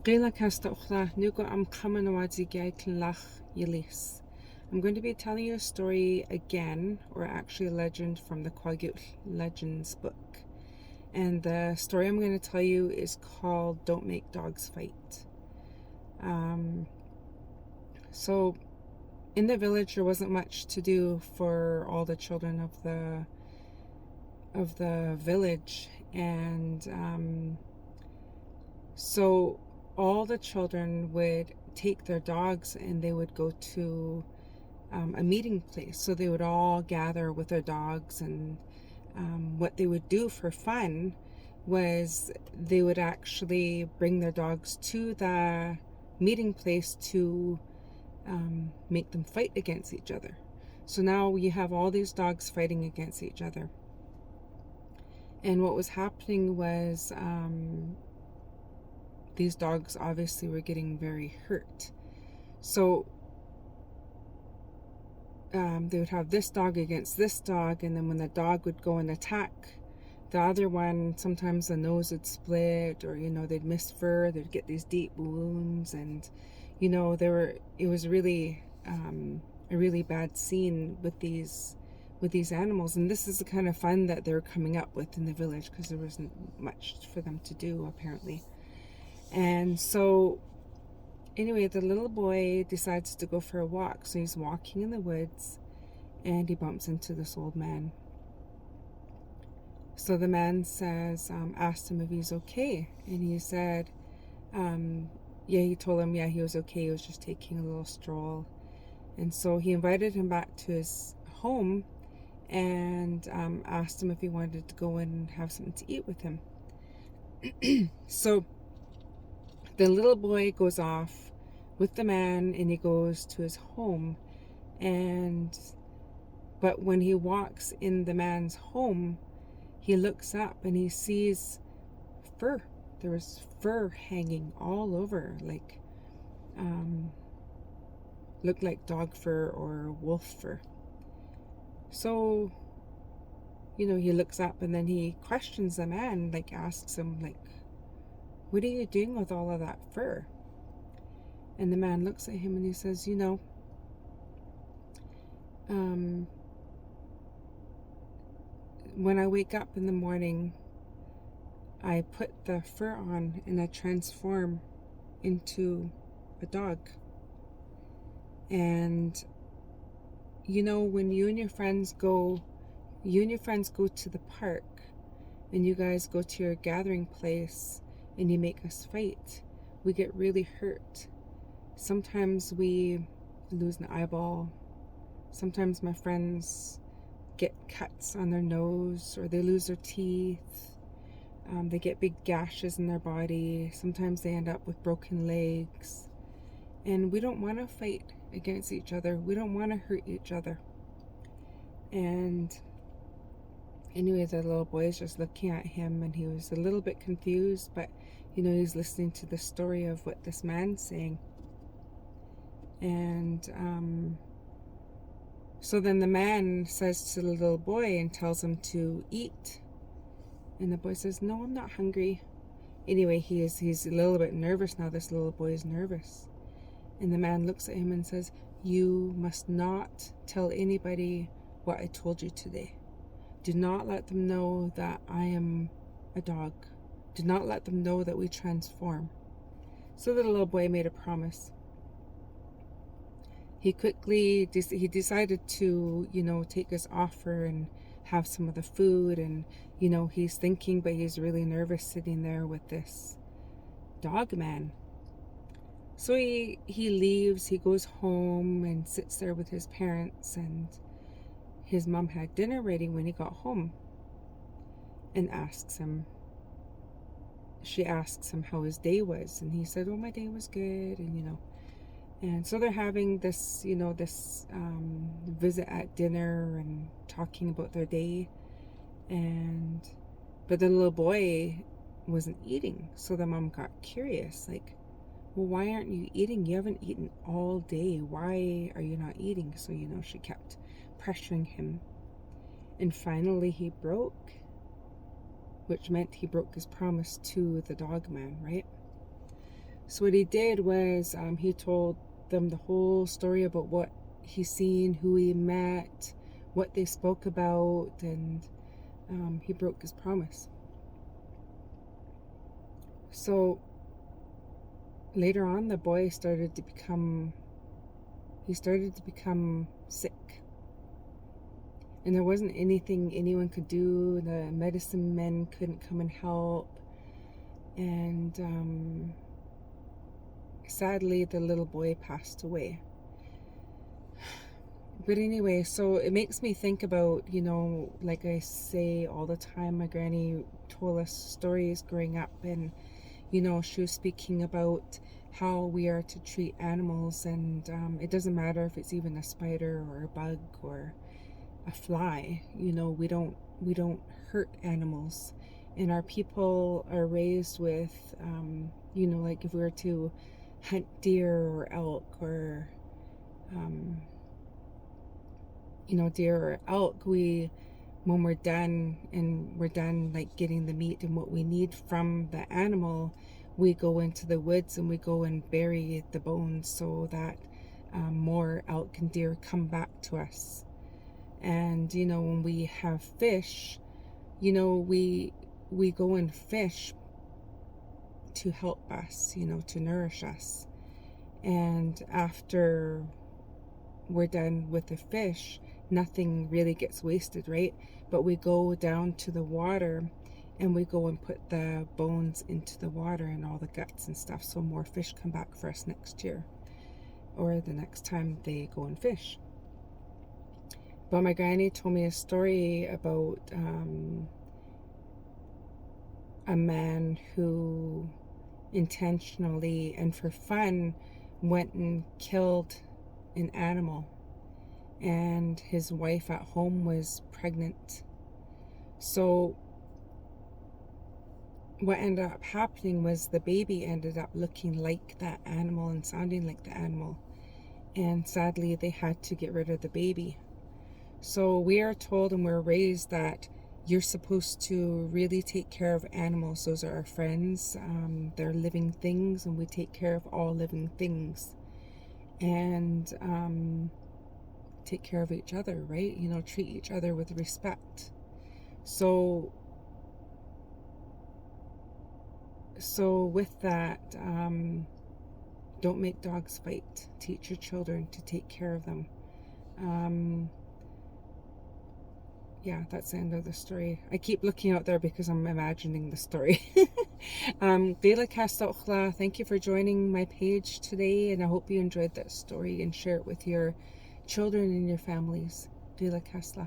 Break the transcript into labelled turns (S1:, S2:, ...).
S1: Qila Kastauchla Nugo Am Kamanawazi Lach Yelis. I'm going to be telling you a story again, or actually a legend from the Kwagu'ł Legends book. And the story I'm going to tell you is called Don't Make Dogs Fight. So in the village there wasn't much to do for all the children of the village, and so all the children would take their dogs and they would go to a meeting place. So they would all gather with their dogs, and what they would do for fun was they would actually bring their dogs to the meeting place to make them fight against each other. So now you have all these dogs fighting against each other. And what was happening was these dogs obviously were getting very hurt. So they would have this dog against this dog, and then when the dog would go and attack the other one, sometimes the nose would split, or they'd miss fur, they'd get these deep wounds, and it was really a really bad scene with these animals. And this is the kind of fun that they were coming up with in the village, because there wasn't much for them to do apparently. And so anyway, the little boy decides to go for a walk. So he's walking in the woods and he bumps into this old man. So the man asked him if he's okay. And he said, he told him, he was okay. He was just taking a little stroll. And so he invited him back to his home and asked him if he wanted to go and have something to eat with him. So the little boy goes off with the man and he goes to his home. But when he walks in the man's home, he looks up and he sees fur. There was fur hanging all over, like looked like dog fur or wolf fur. So he looks up and then he questions the man, asks him, what are you doing with all of that fur? And the man looks at him and he says, when I wake up in the morning, I put the fur on and I transform into a dog. And when you and your friends go to the park and you guys go to your gathering place and you make us fight, we get really hurt. Sometimes we lose an eyeball. Sometimes my friends get cuts on their nose, or they lose their teeth. They get big gashes in their body. Sometimes they end up with broken legs. And we don't want to fight against each other. We don't want to hurt each other. And anyway, the little boy is just looking at him, and he was a little bit confused, but he's listening to the story of what this man's saying. And so then the man says to the little boy and tells him to eat. And the boy says, no, I'm not hungry. Anyway, he's a little bit nervous now. This little boy is nervous. And the man looks at him and says, you must not tell anybody what I told you today. Do not let them know that I am a dog. Do not let them know that we transform. So the little boy made a promise. He decided to, take his offer and have some of the food. And, he's thinking, but he's really nervous sitting there with this dog man. So he leaves, he goes home and sits there with his parents, and his mom had dinner ready when he got home, and she asks him how his day was, and he said, oh, my day was good. And so they're having this visit at dinner and talking about their day, but the little boy wasn't eating. So the mom got curious, well, why aren't you eating? You haven't eaten all day. Why are you not eating? So, she kept pressuring him. And finally he broke, which meant he broke his promise to the dog man, right? So what he did was he told them the whole story about what he's seen, who he met, what they spoke about, and he broke his promise. So later on, the boy started to become sick. And there wasn't anything anyone could do. The medicine men couldn't come and help. And sadly, the little boy passed away. But anyway, so it makes me think about, like I say all the time, my granny told us stories growing up, and, she was speaking about how we are to treat animals, and it doesn't matter if it's even a spider or a bug or a fly. We don't hurt animals, and our people are raised with, like if we were to hunt deer or elk or deer or elk, when we're done like getting the meat and what we need from the animal, we go into the woods and we go and bury the bones so that more elk and deer come back to us. And when we have fish, we go and fish to help us, to nourish us. And after we're done with the fish, nothing really gets wasted, right? But we go down to the water and we go and put the bones into the water and all the guts and stuff, so more fish come back for us next year or the next time they go and fish. But my granny told me a story about a man who intentionally and for fun went and killed an animal, and his wife at home was pregnant. So what ended up happening was the baby ended up looking like that animal and sounding like the animal, and sadly they had to get rid of the baby. So we are told and we're raised that you're supposed to really take care of animals. Those are our friends. They're living things, and we take care of all living things. And take care of each other, right? Treat each other with respect. So with that, don't make dogs fight. Teach your children to take care of them. Yeah, that's the end of the story. I keep looking out there because I'm imagining the story. Dela Castochla, thank you for joining my page today, and I hope you enjoyed that story and share it with your children and your families. Dela Casla.